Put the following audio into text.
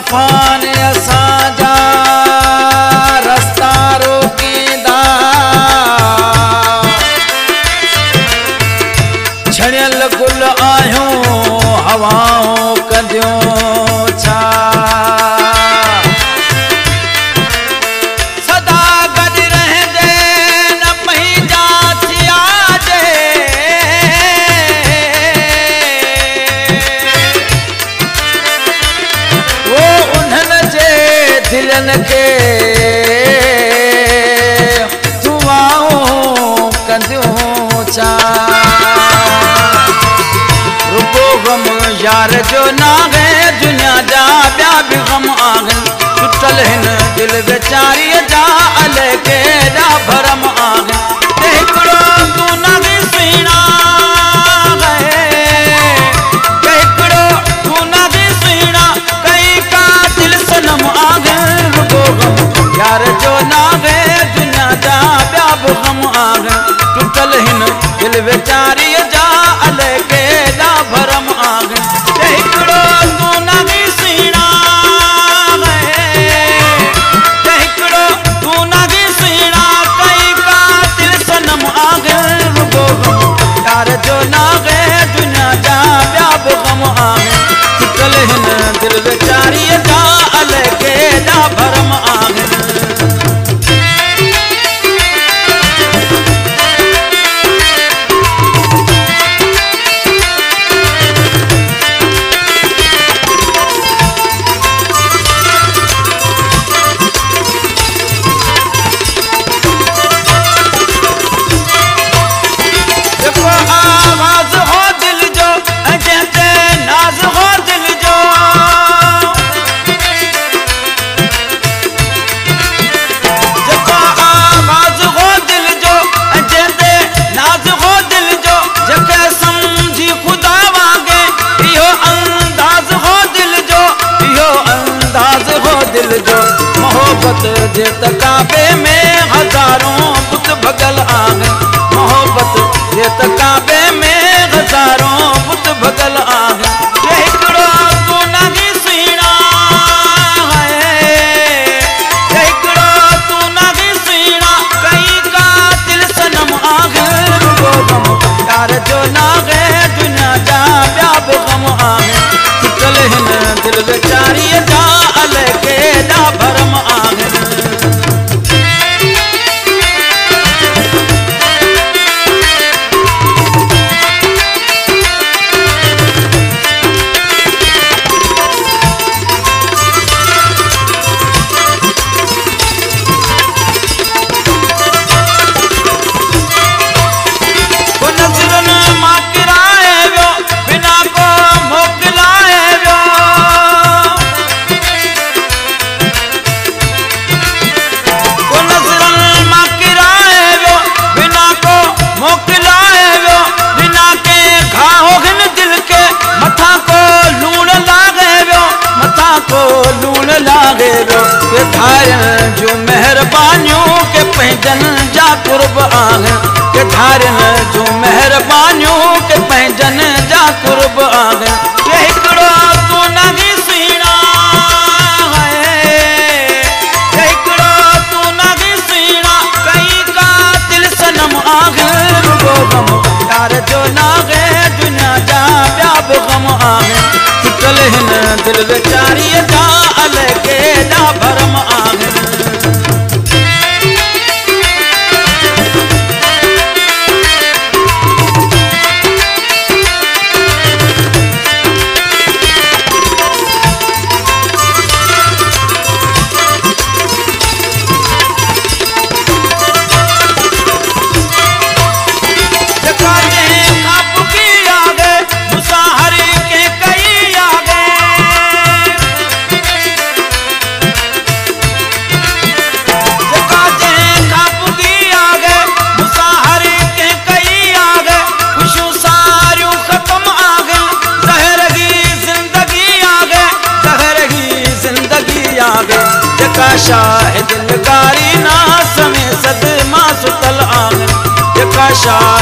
तूफान असांजा रस्ता रोकींदा, छड़ियल गुल आहियूं हवाऊं कंदियूं छा। सदा गॾु रहंदे न पंहिंजा थिया जे, वो उन्हनि जे दिलनि खे दुआऊं कंदियूं छा। गम यार जो नागे दुनिया जा ॿिया बि गम आहिनि, टुटल हिन दिल वेचारी जा अले केॾा भरम आहिनि। हिकिड़ो तूं नागी सुहिणा हिकिड़ो तूं नागी सुहिणा कई का दिल सनम आहिनि। रुगो गम यार जो नागे दुनिया जा ॿिया बि गम आहिनि, टुटल हिन दिल वेचारी जा अले केॾा भरम आहिनि। हिकिड़ो तूं नागी सुहिणा हिकिड़ो तूं नागी सुहिणा कई का दिल सनम आहिनि। रुगो गम यार जो नागे दुनिया जा ॿिया बि गम आहिनि, टुटल हिन दिल वेचारीअ जा अले केॾा भरम आहिनि। मोहब्बत जे तकाबे में हज़ारों बुत भगल आहिनि, मोहब्बत जे तकाबे में हज़ारों बुत भगल आहिनि। हिकिड़ो तूं नागी सुहिणा हिकिड़ो तूं नागी सुहिणा कई का दिल सनम आहिनि। रुगो गम यार जो नागे दुनिया जा ॿिया बि गम आहिनि, टुटल हिन दिल वेचारीअ जा अले केॾा भरम आहिनि। धारन जो मेहरबानियों के पंहिंजन जा कुर्ब आहिनि, के धारन जो मेहरबानियों के पंहिंजन जा कुर्ब आहिनि। हिकिड़ो तूं नागी सुहिणा हिकिड़ो तूं नागी सुहिणा कई का दिल सनम आहिनि। रुगो गम यार जो नागे दुनिया जा ॿिया बि गम आहिनि, टुटल हिन दिल वेचारीअ जा अले केॾा भरम आहिनि। शाहिद लगारी ना समय सद मां सुतल आहिनि, जेका शाह